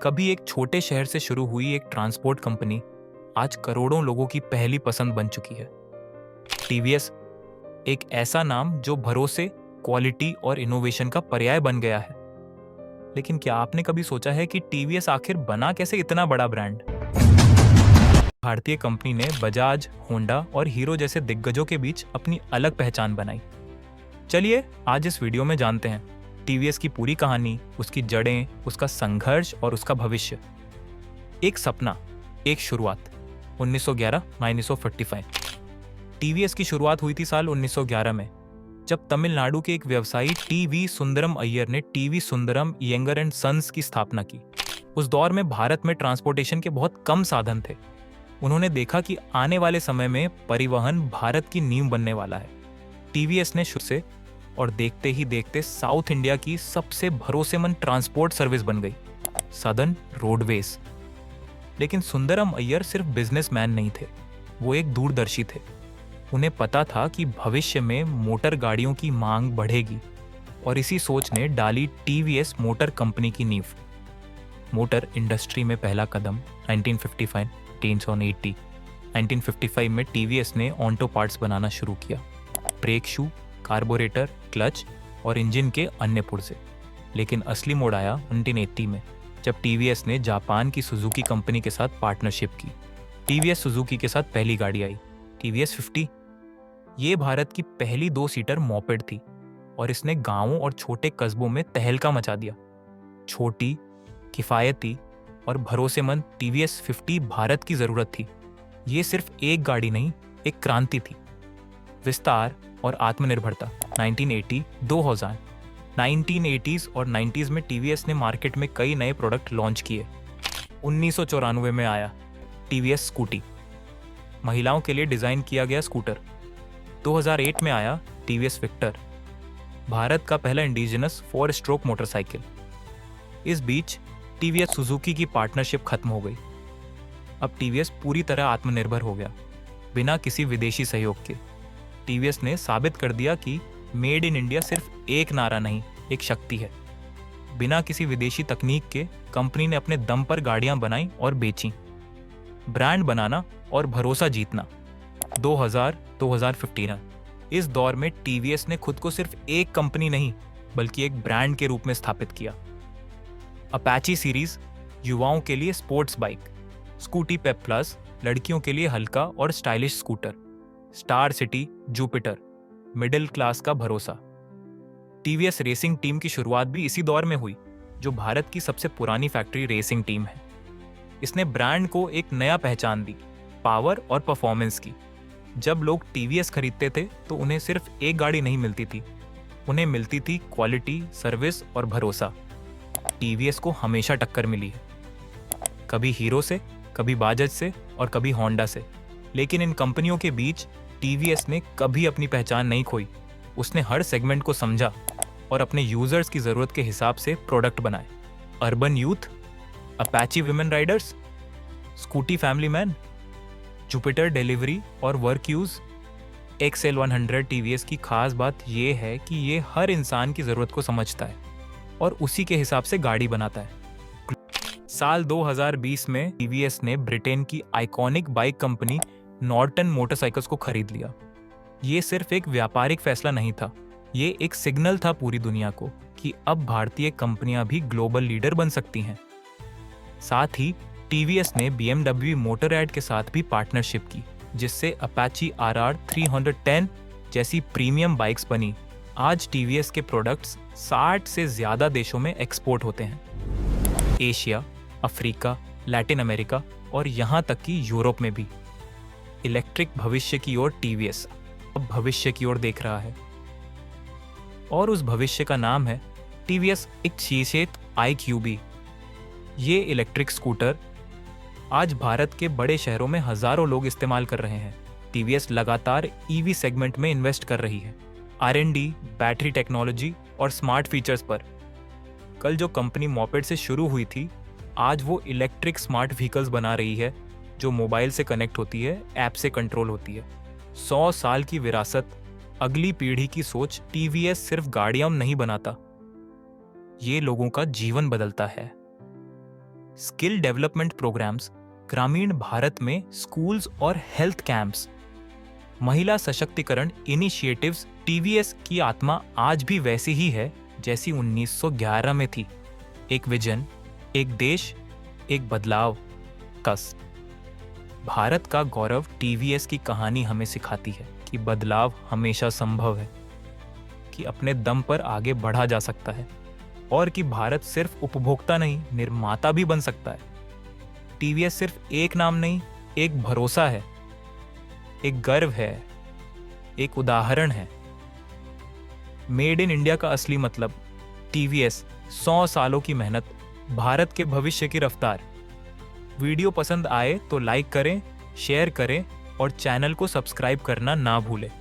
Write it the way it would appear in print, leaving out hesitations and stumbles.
कभी एक छोटे शहर से शुरू हुई एक ट्रांसपोर्ट कंपनी आज करोड़ों लोगों की पहली पसंद बन चुकी है। टीवीएस एक ऐसा नाम जो भरोसे, क्वालिटी और इनोवेशन का पर्याय बन गया है। लेकिन क्या आपने कभी सोचा है कि टीवीएस आखिर बना कैसे इतना बड़ा ब्रांड? भारतीय कंपनी ने बजाज, होंडा और हीरो जैसे दिग्गजों के बीच अपनी अलग पहचान बनाई। चलिए आज इस वीडियो में जानते हैं टीवीएस की पूरी कहानी, उसकी जड़ें, उसका संघर्ष और उसका भविष्य। एक सपना, एक शुरुआत। 1911-1945 टीवीएस की शुरुआत हुई थी साल 1911 में, जब तमिलनाडु के एक व्यवसायी टीवी सुंदरम अय्यर ने T V Sundaram younger and sons की स्थापना की। उस दौर में भारत में ट्रांसपोर्टेशन के बहुत कम साधन थे। उन्होंने देखा कि आने वाले समय में परिवहन भारत की नींव बनने वाला है। टीवीएस ने शुरू से और देखते ही देखते साउथ इंडिया की सबसे भरोसेमंद ट्रांसपोर्ट सर्विस बन गई, सदर्न रोडवेज। लेकिन सुंदरम अय्यर सिर्फ बिजनेसमैन नहीं थे, वो एक दूरदर्शी थे। उन्हें पता था कि भविष्य में मोटर गाड़ियों की मांग बढ़ेगी और इसी सोच ने डाली टीवीएस मोटर कंपनी की नींव। मोटर इंडस्ट्री में पहला कदम 1955 1955 में टीवीएस ने ऑटो पार्ट्स बनाना शुरू किया, ब्रेक शू, कार्बोरेटर, क्लच और इंजन के अन्य पुर्जे। लेकिन असली मोड़ आया 1980 में, जब टीवीएस ने जापान की सुजुकी कंपनी के साथ पार्टनरशिप की। टीवीएस सुजुकी के साथ पहली गाड़ी आई, टीवीएस 50। ये भारत की पहली 2 सीटर मॉपेड थी और इसने गांवों और छोटे कस्बों में तहलका मचा दिया। छोटी, किफायती और भरोसेमंद टीवीएस 50 भारत की जरूरत थी। ये सिर्फ एक गाड़ी नहीं, एक क्रांति थी। विस्तार और आत्मनिर्भरता 1980-2000 1980s और 90s में टीवीएस ने मार्केट में कई नए प्रोडक्ट लॉन्च किए। 1994 में आया टीवीएस स्कूटी, महिलाओं के लिए डिजाइन किया गया स्कूटर। 2008 में आया टीवीएस विक्टर, भारत का पहला इंडिजिनस 4 स्ट्रोक मोटरसाइकिल। इस बीच टीवीएस सुजुकी की पार्टनरशिप खत्म हो गई। अब टीवीएस पूरी तरह आत्मनिर्भर हो गया, बिना किसी विदेशी सहयोग के। टीवीएस ने साबित कर दिया कि मेड इन इंडिया सिर्फ एक नारा नहीं, एक शक्ति है। बिना किसी विदेशी तकनीक के कंपनी ने अपने दम पर गाड़ियां बनाई और बेची। ब्रांड बनाना और भरोसा जीतना। 2000-2015 इस दौर में टीवीएस ने खुद को सिर्फ एक कंपनी नहीं, बल्कि एक ब्रांड के रूप में स्थापित किया। अपाची सीरीज युवाओं के लिए sports bike, Scooty Pep plus लड़कियों के लिए हल्का और stylish scooter, star city, Jupiter, middle class का भरोसा। टीवीएस रेसिंग टीम की शुरुआत भी इसी दौर में हुई, जो भारत की सबसे पुरानी फैक्ट्री रेसिंग टीम है। इसने ब्रांड को एक नया पहचान दी, पावर और परफॉर्मेंस की। जब लोग टीवीएस खरीदते थे तो उन्हें सिर्फ एक गाड़ी नहीं मिलती थी, उन्हें मिलती थी क्वालिटी, सर्विस और भरोसा। टीवीएस को हमेशा टक्कर मिली है, कभी हीरो से, कभी बाजाज से और कभी होंडा से। लेकिन इन कंपनियों के बीच टीवीएस ने कभी अपनी पहचान नहीं खोई। उसने हर सेगमेंट को समझा और अपने यूजर्स की जरूरत के हिसाब से प्रोडक्ट बनाए। Urban youth, Apache women Riders, scooty family man, Jupiter delivery और वर्क यूज। एक्सएल 100 टीवीएस की खास बात यह है कि ये हर इंसान की जरूरत को समझता है और उसी के हिसाब से गाड़ी बनाता है। साल 2020 में टीवीएस ने ब्रिटेन की iconic bike company Norton motorcycles को खरीद लिया। ये सिर्फ एक व्यापारिक फैसला नहीं था, ये एक सिग्नल था पूरी दुनिया को कि अब भारतीय कंपनियां भी ग्लोबल लीडर बन सकती हैं। साथ ही टीवीएस ने BMW मोटरऐड के साथ भी पार्टनरशिप की, जिससे अपाची RR 310 जैसी प्रीमियम बाइक्स बनी। आज टीवीएस के प्रोडक्ट्स 60 से ज्यादा देशों में एक्सपोर्ट होते हैं, एशिया, अफ्रीका, लैटिन अमेरिका और यहाँ तक कि यूरोप में भी। इलेक्ट्रिक भविष्य की ओर टीवीएस अब भविष्य की ओर देख रहा है और उस भविष्य का नाम है टीवीएस एक्सचेत iQB। ये इलेक्ट्रिक स्कूटर आज भारत के बड़े शहरों में हजारों लोग इस्तेमाल कर रहे हैं। टीवीएस लगातार ईवी सेगमेंट में इन्वेस्ट कर रही है, R&D, बैटरी टेक्नोलॉजी और स्मार्ट फीचर्स पर। कल जो कंपनी मॉपेड से शुरू हुई थी, आज वो इलेक्ट्रिक स्मार्ट व्हीकल्स बना रही है, जो मोबाइल से कनेक्ट होती है, ऐप से कंट्रोल होती है। 100 साल की विरासत, अगली पीढ़ी की सोच। टीवीएस सिर्फ गाड़ियां नहीं बनाता, ये लोगों का जीवन बदलता है। स्किल डेवलपमेंट प्रोग्राम्स, ग्रामीण भारत में स्कूल्स और हेल्थ कैंप्स, महिला सशक्तिकरण इनिशिएटिव्स। टीवीएस की आत्मा आज भी वैसी ही है जैसी 1911 में थी। एक विजन, एक देश, एक बदलाव। कस भारत का गौरव टीवीएस की कहानी हमें सिखाती है कि बदलाव हमेशा संभव है, कि अपने दम पर आगे बढ़ा जा सकता है और कि भारत सिर्फ उपभोक्ता नहीं, निर्माता भी बन सकता है। टीवीएस सिर्फ एक नाम नहीं, एक भरोसा है, एक गर्व है, एक उदाहरण है। मेड इन इंडिया का असली मतलब टीवीएस, 100 सालों की मेहनत, भारत के भविष्य की रफ्तार। वीडियो पसंद आए तो लाइक करें, शेयर करें और चैनल को सब्सक्राइब करना ना भूलें।